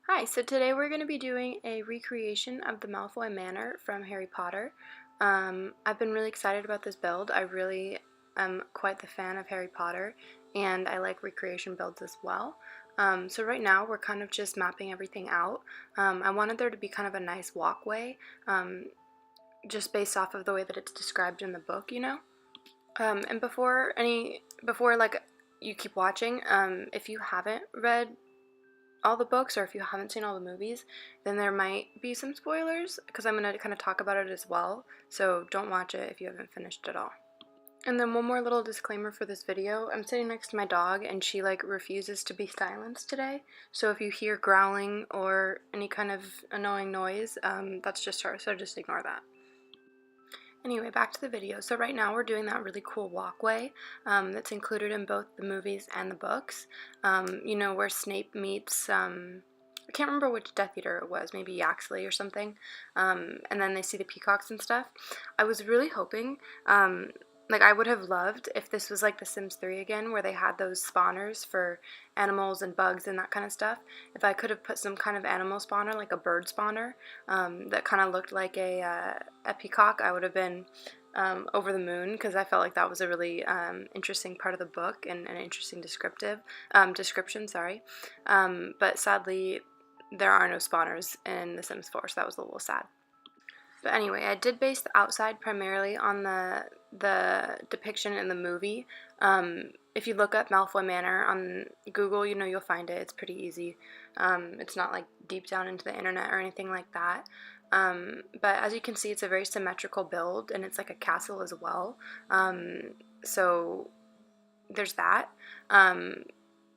Hi, so today we're going to be doing a recreation of the Malfoy Manor from Harry Potter. I've been really excited about this build. I really am quite the fan of Harry Potter, and I like recreation builds as well. So right now we're kind of just mapping everything out. I wanted there to be kind of a nice walkway, just based off of the way that it's described in the book, you know? And before like you keep watching, if you haven't read all the books or if you haven't seen all the movies, then there might be some spoilers because I'm going to kind of talk about it as well, so don't watch it if you haven't finished it all. And then one more little disclaimer for this video. I'm sitting next to my dog and she like refuses to be silenced today, so if you hear growling or any kind of annoying noise, that's just her, so just ignore that. Anyway, back to the video. So right now we're doing that really cool walkway that's included in both the movies and the books. You know, where Snape meets, I can't remember which Death Eater it was, maybe Yaxley or something, and then they see the peacocks and stuff. I was really hoping, like I would have loved if this was like The Sims 3 again, where they had those spawners for animals and bugs and that kind of stuff. If I could have put some kind of animal spawner, like a bird spawner, that kind of looked like a peacock, I would have been over the moon, because I felt like that was a really interesting part of the book and an interesting description, sorry. But sadly, there are no spawners in The Sims 4, so that was a little sad. But anyway, I did base the outside primarily on the depiction in the movie. If you look up Malfoy Manor on Google, you know, you'll find it. It's pretty easy. It's not like deep down into the internet or anything like that. But as you can see, it's a very symmetrical build, and it's like a castle as well. So there's that.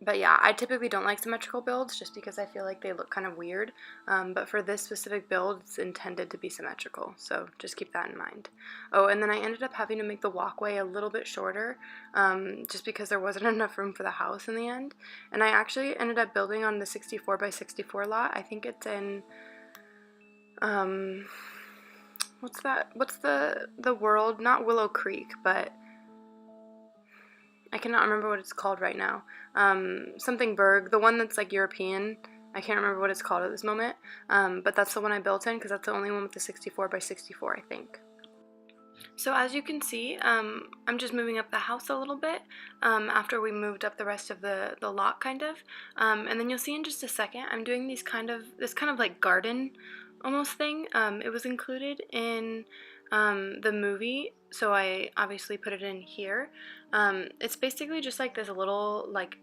But yeah, I typically don't like symmetrical builds just because I feel like they look kind of weird, but for this specific build, it's intended to be symmetrical, so just keep that in mind. Oh, and then I ended up having to make the walkway a little bit shorter, just because there wasn't enough room for the house in the end, and I actually ended up building on the 64 by 64 lot. I think it's in, what's the world, not Willow Creek, but I cannot remember what it's called right now. Something Berg, the one that's like European. I can't remember what it's called at this moment, but that's the one I built in because that's the only one with the 64 by 64, I think. So as you can see, I'm just moving up the house a little bit after we moved up the rest of the lot, kind of. And then you'll see in just a second, I'm doing this kind of like garden almost thing. It was included in the movie, so I obviously put it in here. It's basically just like this little like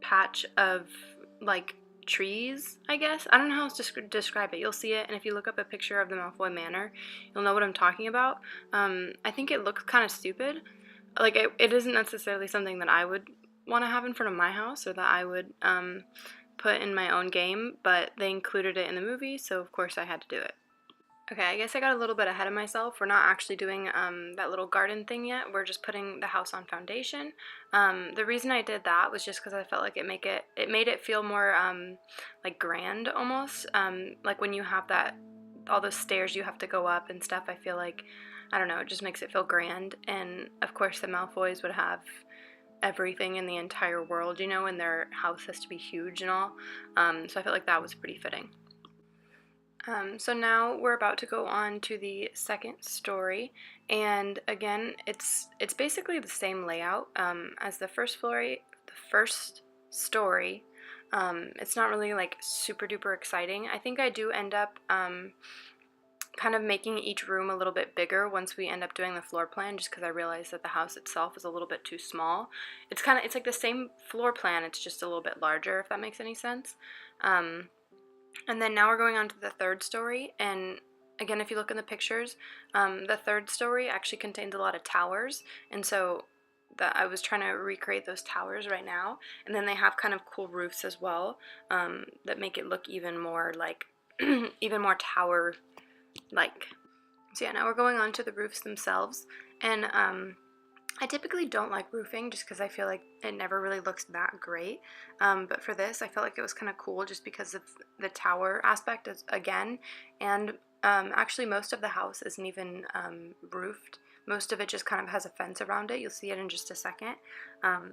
patch of like trees, I guess. I don't know how else to describe it. You'll see it, and if you look up a picture of the Malfoy Manor, you'll know what I'm talking about. I think it looks kind of stupid. Like, it isn't necessarily something that I would want to have in front of my house or that I would put in my own game, but they included it in the movie, so of course I had to do it. Okay, I guess I got a little bit ahead of myself. We're not actually doing that little garden thing yet. We're just putting the house on foundation. The reason I did that was just because I felt like it made it feel more like grand almost. Like when you have all those stairs you have to go up and stuff, I feel like, I don't know, it just makes it feel grand. And of course the Malfoys would have everything in the entire world, you know, and their house has to be huge and all. So I felt like that was pretty fitting. So now we're about to go on to the second story, and again, it's basically the same layout as the first story. It's not really like super duper exciting. I think I do end up kind of making each room a little bit bigger once we end up doing the floor plan, just because I realized that the house itself is a little bit too small. It's like the same floor plan, it's just a little bit larger, if that makes any sense. And then now we're going on to the third story, and again, if you look in the pictures, the third story actually contains a lot of towers, and so I was trying to recreate those towers right now, and then they have kind of cool roofs as well, that make it look even more like, even more tower-like. So yeah, now we're going on to the roofs themselves, and I typically don't like roofing just because I feel like it never really looks that great, but for this I felt like it was kind of cool just because of the tower aspect again, and actually most of the house isn't even roofed. Most of it just kind of has a fence around it. You'll see it in just a second.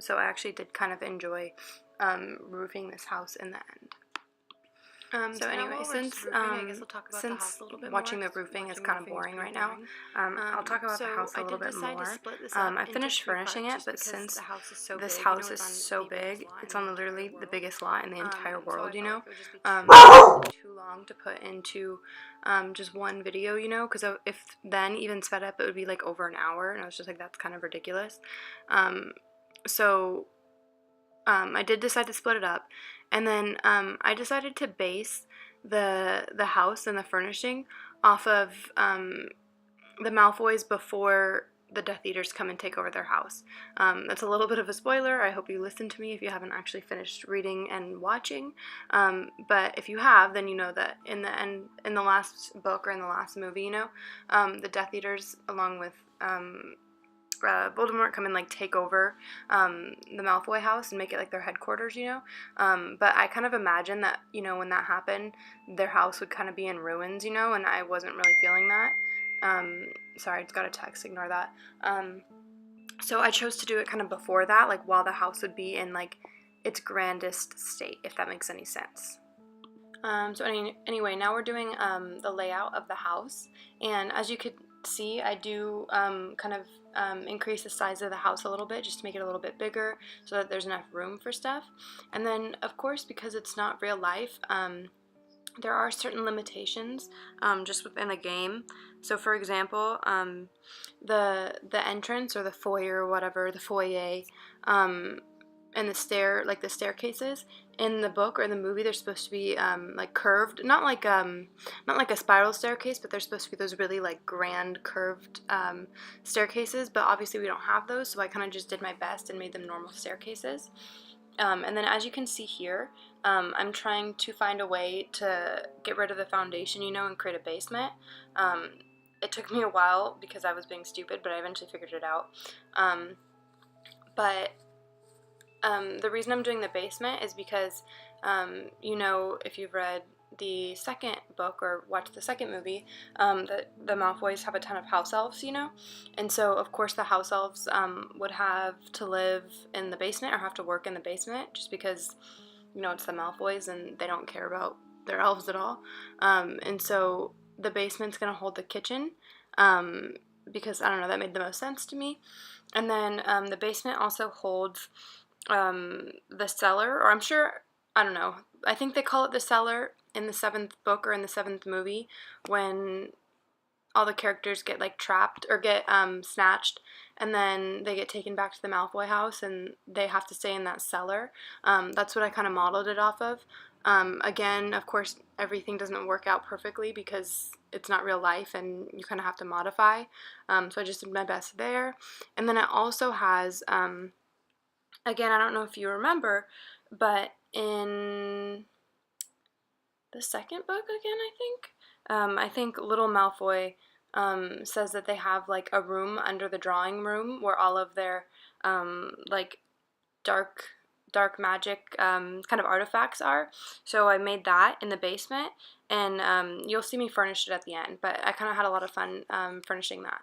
So I actually did kind of enjoy roofing this house in the end. So anyway, since watching the roofing is kind of boring right now, I'll talk about the house a little bit more. I finished furnishing it, but since this house is so big, it's on literally the biggest lot in the entire world, you know. It would be too long to put into just one video, you know, because if then even sped up, it would be like over an hour, and I was just like, that's kind of ridiculous. So I did decide to split it up, and then I decided to base the house and the furnishing off of the Malfoys before the Death Eaters come and take over their house. That's a little bit of a spoiler. I hope you listen to me if you haven't actually finished reading and watching. But if you have, then you know that in the end, in the last book or in the last movie, you know, the Death Eaters, along with Voldemort, come and like take over the Malfoy house and make it like their headquarters, you know. But I kind of imagine that, you know, when that happened, their house would kind of be in ruins, you know, and I wasn't really feeling that. Sorry, I just got a text, ignore that. So I chose to do it kind of before that, like while the house would be in like its grandest state, if that makes any sense. Anyway, now we're doing the layout of the house, and as you could see, I do kind of increase the size of the house a little bit just to make it a little bit bigger so that there's enough room for stuff. And then, of course, because it's not real life, there are certain limitations just within the game. So, for example, the entrance or the foyer or whatever, the foyer, and the staircases in the book or in the movie, they're supposed to be like curved, not like a spiral staircase, but they're supposed to be those really like grand curved staircases. But obviously we don't have those, so I kind of just did my best and made them normal staircases. And then as you can see here, I'm trying to find a way to get rid of the foundation, you know, and create a basement. It took me a while because I was being stupid, but I eventually figured it out. The reason I'm doing the basement is because, you know, if you've read the second book or watched the second movie, the Malfoys have a ton of house elves, you know, and so of course the house elves would have to live in the basement or have to work in the basement just because, you know, it's the Malfoys and they don't care about their elves at all, and so the basement's going to hold the kitchen, because, I don't know, that made the most sense to me. And then the basement also holds the cellar, or I'm sure, I don't know, I think they call it the cellar in the 7th book or in the 7th movie when all the characters get like trapped or get snatched, and then they get taken back to the Malfoy house and they have to stay in that cellar. That's what I kind of modeled it off of. Again, of course, everything doesn't work out perfectly because it's not real life and you kind of have to modify. So I just did my best there. And then it also has, again, I don't know if you remember, but in the second book, again, I think little Malfoy says that they have like a room under the drawing room where all of their like dark magic kind of artifacts are. So I made that in the basement, and you'll see me furnish it at the end, but I kind of had a lot of fun furnishing that.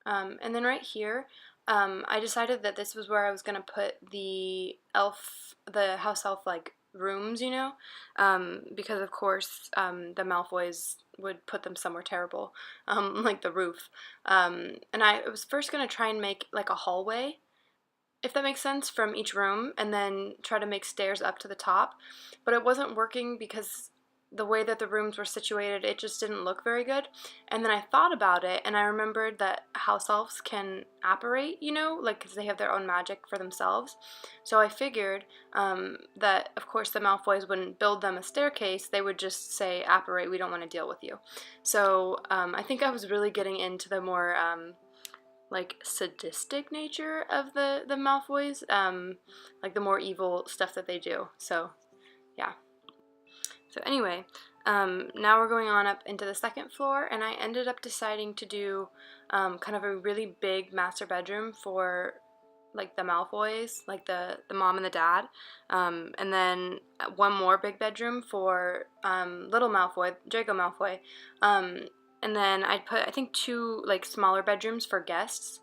And then right here, I decided that this was where I was going to put the house elf like rooms, you know, because of course the Malfoys would put them somewhere terrible, like the roof. And I was first going to try and make like a hallway, if that makes sense, from each room, and then try to make stairs up to the top. But it wasn't working because the way that the rooms were situated, it just didn't look very good. And then I thought about it, and I remembered that house elves can apparate, you know, like, because they have their own magic for themselves. So I figured that, of course, the Malfoys wouldn't build them a staircase. They would just say, apparate, we don't want to deal with you. So I think I was really getting into the more like sadistic nature of the Malfoys, like the more evil stuff that they do. So yeah. So anyway, now we're going on up into the second floor, and I ended up deciding to do kind of a really big master bedroom for like the Malfoys, like the mom and the dad, and then one more big bedroom for little Malfoy, Draco Malfoy, and then I'd put, I think, 2 like smaller bedrooms for guests,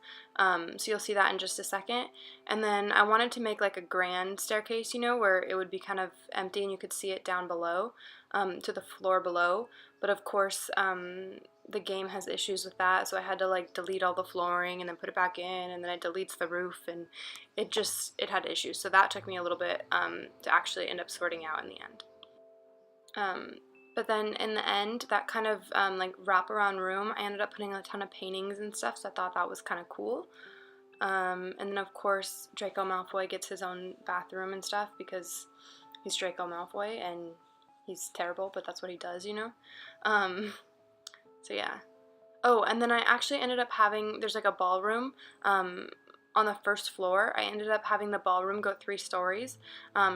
So you'll see that in just a second. And then I wanted to make like a grand staircase, you know, where it would be kind of empty and you could see it down below, to the floor below. But of course, the game has issues with that, so I had to like delete all the flooring and then put it back in, and then it deletes the roof, and it had issues. So that took me a little bit to actually end up sorting out in the end. But then in the end, that kind of like wraparound room, I ended up putting a ton of paintings and stuff, so I thought that was kind of cool. And then of course Draco Malfoy gets his own bathroom and stuff because he's Draco Malfoy and he's terrible, but that's what he does, you know? So yeah. Oh, and then I actually ended up having, there's like a ballroom on the first floor. I ended up having the ballroom go 3 stories,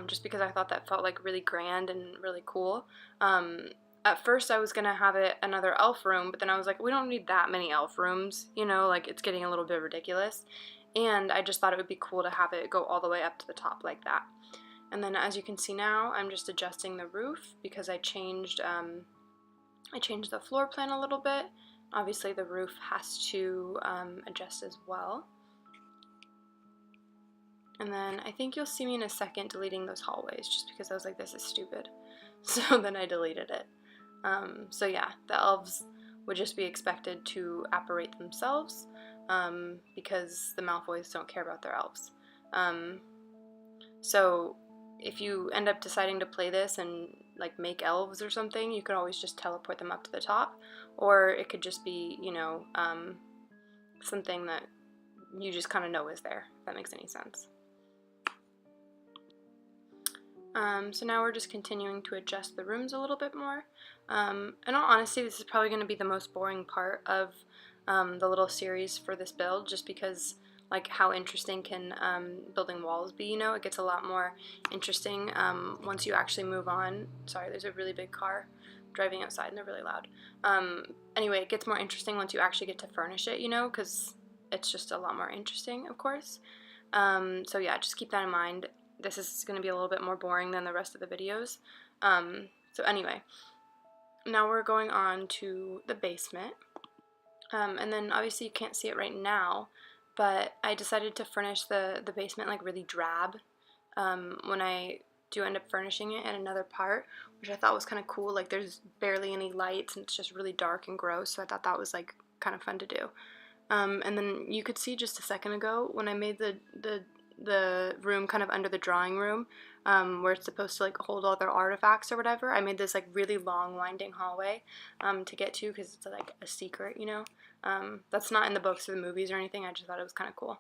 just because I thought that felt like really grand and really cool. At first I was gonna have it another elf room, but then I was like, we don't need that many elf rooms, you know, like it's getting a little bit ridiculous. And I just thought it would be cool to have it go all the way up to the top like that. And then as you can see now, I'm just adjusting the roof because I changed the floor plan a little bit. Obviously the roof has to adjust as well. And then I think you'll see me in a second deleting those hallways just because I was like, this is stupid. So then I deleted it. So yeah, the elves would just be expected to apparate themselves because the Malfoys don't care about their elves. So if you end up deciding to play this and like make elves or something, you could always just teleport them up to the top, or it could just be, you know, something that you just kind of know is there, if that makes any sense. So now we're just continuing to adjust the rooms a little bit more. In all honesty, this is probably going to be the most boring part of the little series for this build, just because like how interesting can building walls be, you know? It gets a lot more interesting once you actually move on. Sorry, there's a really big car driving outside and they're really loud. Anyway, it gets more interesting once you actually get to furnish it, you know, because it's just a lot more interesting, of course. So yeah, just keep that in mind. This is going to be a little bit more boring than the rest of the videos. So anyway, now we're going on to the basement. And then obviously you can't see it right now, but I decided to furnish the basement like really drab when I do end up furnishing it in another part, which I thought was kind of cool. Like there's barely any lights and it's just really dark and gross, so I thought that was like kind of fun to do. And then you could see just a second ago when I made the room kind of under the drawing room, where it's supposed to like hold all their artifacts or whatever, I made this like really long winding hallway to get to because it's like a secret, you know. That's not in the books or the movies or anything, I just thought it was kind of cool.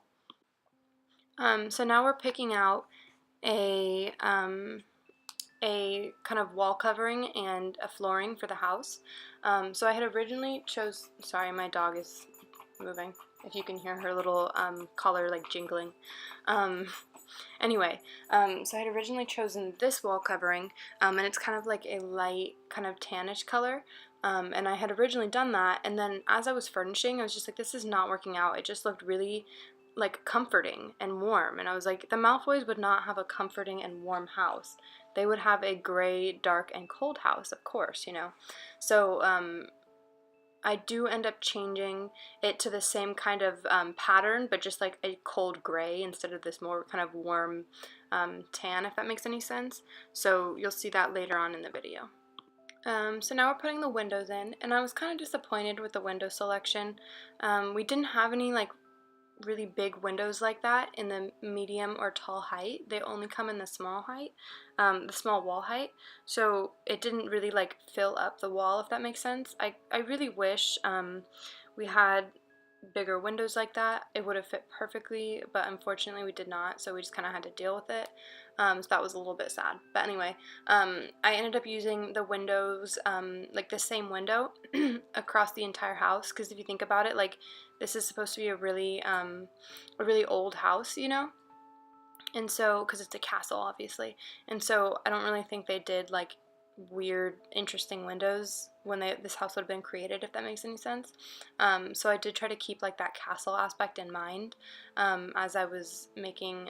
So now we're picking out a kind of wall covering and a flooring for the house. So I had originally sorry, my dog is moving, if you can hear her little collar like jingling. Anyway, so I had originally chosen this wall covering, and it's kind of like a light kind of tannish color, and I had originally done that, and then as I was furnishing, I was just like, this is not working out. It just looked really like comforting and warm, and I was like, the Malfoys would not have a comforting and warm house. They would have a gray, dark, and cold house, of course, you know. So I do end up changing it to the same kind of pattern, but just like a cold gray instead of this more kind of warm tan, if that makes any sense. So you'll see that later on in the video. So now we're putting the windows in, and I was kind of disappointed with the window selection. We didn't have any like really big windows like that in the medium or tall height. They only come in the small height, the small wall height, so it didn't really like fill up the wall, if that makes sense. I really wish we had bigger windows like that. It would have fit perfectly, but unfortunately we did not, so we just kind of had to deal with it. So that was a little bit sad. But anyway, I ended up using the windows, like the same window across the entire house, because if you think about it, like this is supposed to be a really old house, you know? And so, because it's a castle, obviously. And so I don't really think they did like weird, interesting windows when this house would have been created, if that makes any sense. So I did try to keep like that castle aspect in mind as I was making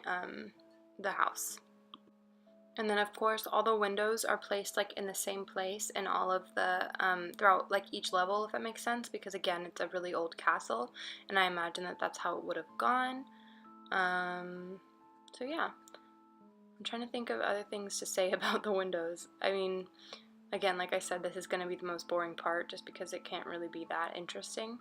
the house. And then of course all the windows are placed like in the same place in all of the, throughout like each level, if that makes sense, because again it's a really old castle and I imagine that that's how it would have gone. So yeah, I'm trying to think of other things to say about the windows. I mean, again, like I said, this is going to be the most boring part just because it can't really be that interesting.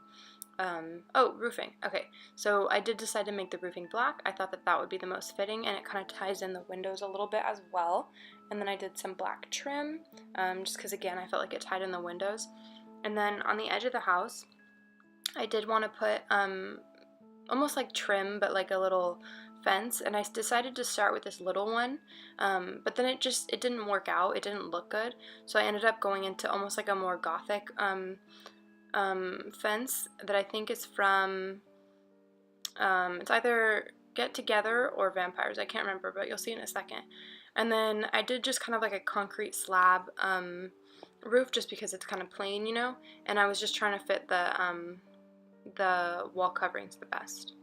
Oh, roofing. Okay, so I did decide to make the roofing black. I thought that that would be the most fitting, and it kind of ties in the windows a little bit as well. And then I did some black trim, just because again I felt like it tied in the windows. And then on the edge of the house, I did want to put almost like trim, but like a little fence, and I decided to start with this little one, but then it didn't work out. It didn't look good, so I ended up going into almost like a more gothic fence that I think is from, it's either Get Together or Vampires, I can't remember, but you'll see in a second. And then I did just kind of like a concrete slab roof just because it's kind of plain, you know, and I was just trying to fit the wall coverings the best.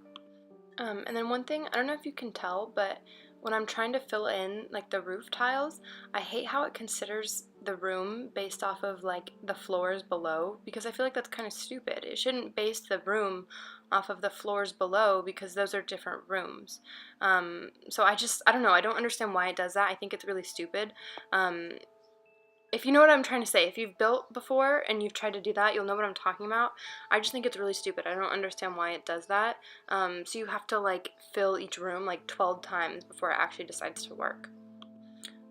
And then one thing, I don't know if you can tell, but when I'm trying to fill in like the roof tiles, I hate how it considers the room based off of like the floors below, because I feel like that's kind of stupid. It shouldn't base the room off of the floors below because those are different rooms. So I don't know, I don't understand why it does that. I think it's really stupid. If you know what I'm trying to say, if you've built before and you've tried to do that, you'll know what I'm talking about. I just think it's really stupid. I don't understand why it does that. So you have to like fill each room like 12 times before it actually decides to work.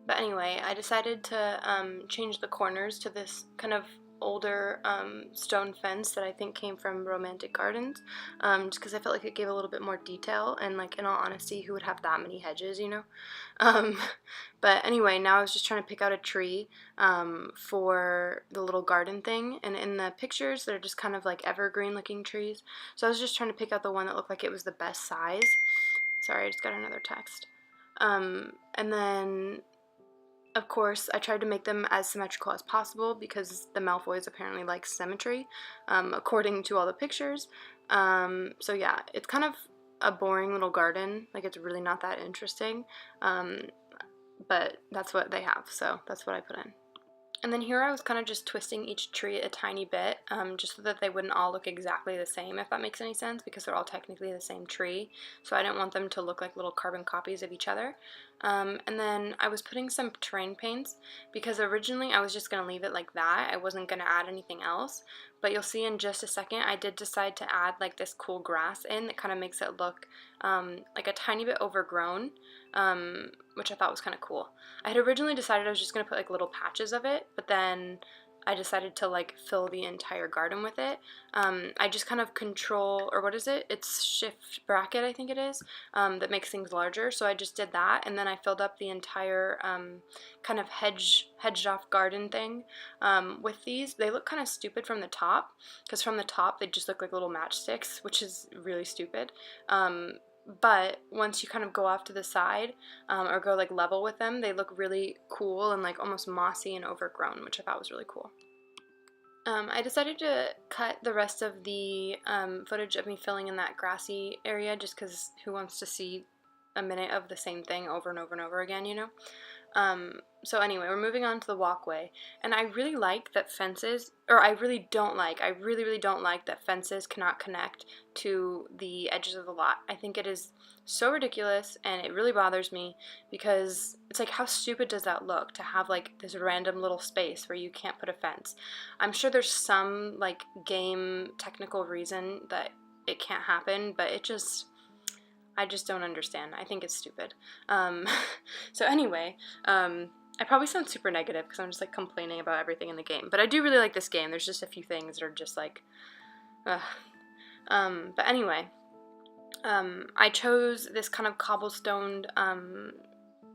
But anyway, I decided to change the corners to this kind of older stone fence that I think came from Romantic Gardens, just because I felt like it gave a little bit more detail, and like in all honesty, who would have that many hedges, you know? Um, but anyway, now I was just trying to pick out a tree for the little garden thing, and in the pictures they're just kind of like evergreen looking trees, so I was just trying to pick out the one that looked like it was the best size. Sorry, I just got another text. And then of course, I tried to make them as symmetrical as possible because the Malfoys apparently like symmetry, according to all the pictures. So yeah, it's kind of a boring little garden. Like, it's really not that interesting, but that's what they have, so that's what I put in. And then here I was kind of just twisting each tree a tiny bit, just so that they wouldn't all look exactly the same, if that makes any sense, because they're all technically the same tree. So I didn't want them to look like little carbon copies of each other. And then I was putting some terrain paints, because originally I was just going to leave it like that. I wasn't going to add anything else. But you'll see in just a second, I did decide to add like this cool grass in that kind of makes it look like a tiny bit overgrown, which I thought was kind of cool. I had originally decided I was just going to put like little patches of it, but then I decided to like fill the entire garden with it. I just kind of control, or what is it? It's shift bracket, I think it is, that makes things larger. So I just did that, and then I filled up the entire kind of hedged off garden thing with these. They look kind of stupid from the top, because from the top they just look like little matchsticks, which is really stupid. But once you kind of go off to the side, or go like level with them, they look really cool and like almost mossy and overgrown, which I thought was really cool. I decided to cut the rest of the footage of me filling in that grassy area, just because who wants to see a minute of the same thing over and over and over again, you know? So anyway, we're moving on to the walkway, and I really like that fences, or I really don't like that fences cannot connect to the edges of the lot. I think it is so ridiculous, and it really bothers me, because it's like, how stupid does that look, to have like this random little space where you can't put a fence? I'm sure there's some like game technical reason that it can't happen, but I just don't understand. I think it's stupid. So anyway, I probably sound super negative because I'm just like complaining about everything in the game, but I do really like this game. There's just a few things that are just like, ugh. But anyway, I chose this kind of cobblestoned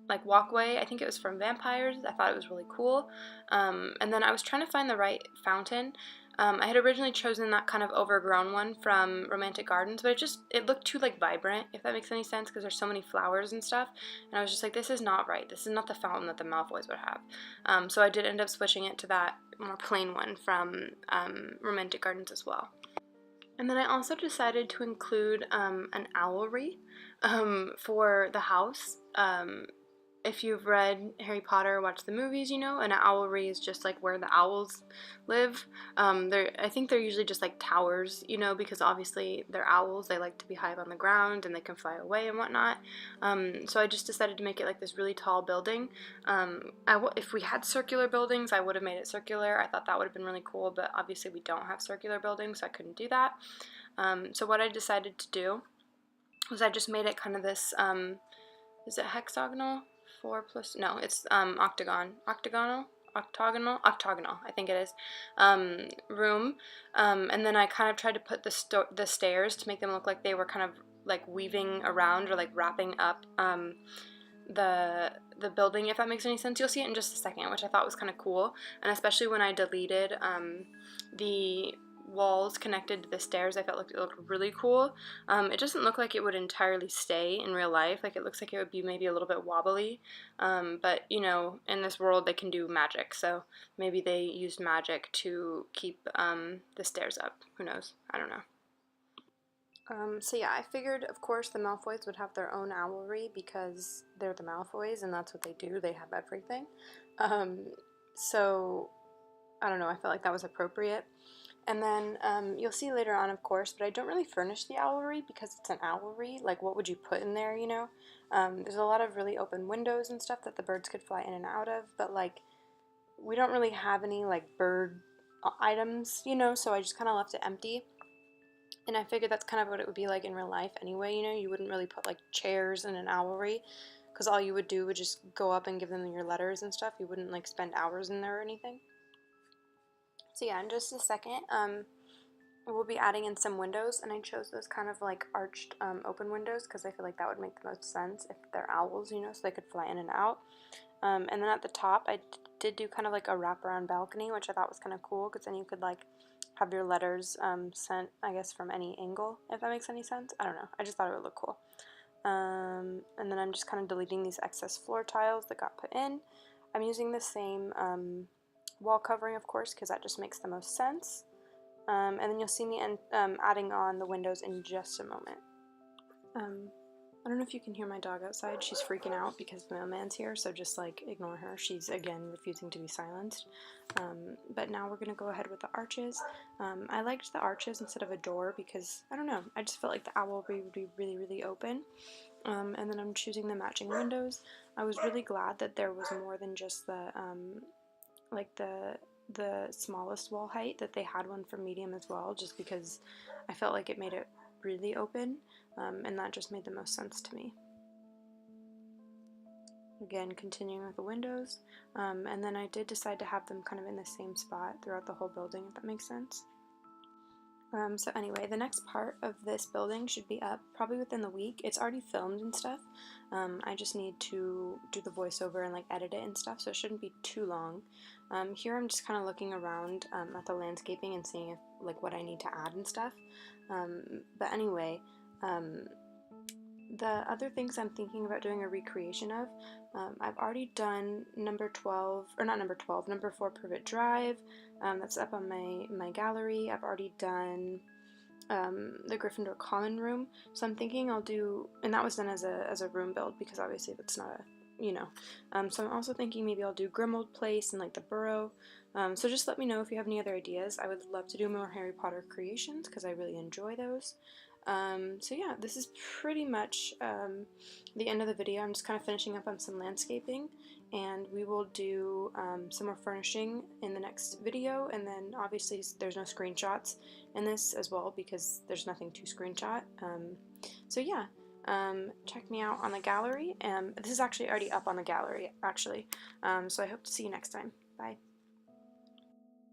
like walkway. I think it was from Vampires. I thought it was really cool. And then I was trying to find the right fountain. I had originally chosen that kind of overgrown one from Romantic Gardens, but it looked too like vibrant, if that makes any sense, because there's so many flowers and stuff, and I was just like, this is not right. This is not the fountain that the Malfoys would have. So I did end up switching it to that more plain one from Romantic Gardens as well. And then I also decided to include an owlery for the house. if you've read Harry Potter or watched the movies, you know, an owlery is just like where the owls live. I think they're usually just like towers, you know, because obviously they're owls. They like to be high up on the ground and they can fly away and whatnot. So I just decided to make it like this really tall building. If we had circular buildings, I would have made it circular. I thought that would have been really cool, but obviously we don't have circular buildings, so I couldn't do that. So what I decided to do was I just made it kind of this, is it hexagonal? 4 plus, no, it's octagonal, I think it is, room, and then I kind of tried to put the stairs to make them look like they were kind of like weaving around or like wrapping up the building, if that makes any sense. You'll see it in just a second, which I thought was kind of cool, and especially when I deleted the walls connected to the stairs, I felt like it looked really cool. It doesn't look like it would entirely stay in real life. Like, it looks like it would be maybe a little bit wobbly, but you know, in this world they can do magic, so maybe they used magic to keep the stairs up. Who knows? I don't know. So yeah, I figured, of course, the Malfoys would have their own owlery because they're the Malfoys and that's what they do. They have everything. So, I don't know, I felt like that was appropriate. And then you'll see later on, of course, but I don't really furnish the owlery because it's an owlery. Like, what would you put in there, you know? There's a lot of really open windows and stuff that the birds could fly in and out of, but, like, we don't really have any, like, bird items, you know, so I just kind of left it empty. And I figured that's kind of what it would be like in real life anyway, you know? You wouldn't really put, like, chairs in an owlery because all you would do would just go up and give them your letters and stuff. You wouldn't, like, spend hours in there or anything. So yeah, in just a second, we'll be adding in some windows, and I chose those kind of like arched open windows because I feel like that would make the most sense if they're owls, you know, so they could fly in and out. And then at the top, I did do kind of like a wraparound balcony, which I thought was kind of cool because then you could like have your letters sent, I guess, from any angle, if that makes any sense. I don't know. I just thought it would look cool. And then I'm just kind of deleting these excess floor tiles that got put in. I'm using the same wall covering, of course, because that just makes the most sense. And then you'll see me adding on the windows in just a moment. I don't know if you can hear my dog outside. She's freaking out because the mailman's here, so just like ignore her. She's again refusing to be silenced. But now we're going to go ahead with the arches. I liked the arches instead of a door because, I don't know, I just felt like the owlery would be really, really open. And then I'm choosing the matching windows. I was really glad that there was more than just the smallest wall height, that they had one for medium as well, just because I felt like it made it really open, and that just made the most sense to me. Again, continuing with the windows, and then I did decide to have them kind of in the same spot throughout the whole building, if that makes sense. So anyway, the next part of this building should be up probably within the week. It's already filmed and stuff. I just need to do the voiceover and like edit it and stuff, so it shouldn't be too long. Here I'm just kind of looking around at the landscaping and seeing if, like, what I need to add and stuff. But anyway, the other things I'm thinking about doing a recreation of, I've already done number 4 Privet Drive. That's up on my gallery. I've already done the Gryffindor Common Room, so I'm thinking I'll do, and that was done as a room build because obviously that's not a, you know. So I'm also thinking maybe I'll do Grimmauld Place and like the Burrow. So just let me know if you have any other ideas. I would love to do more Harry Potter creations because I really enjoy those. So yeah, this is pretty much the end of the video. I'm just kind of finishing up on some landscaping, and we will do some more furnishing in the next video, and then obviously there's no screenshots in this as well because there's nothing to screenshot. So yeah, check me out on the gallery. This is actually already up on the gallery, actually, so I hope to see you next time. Bye.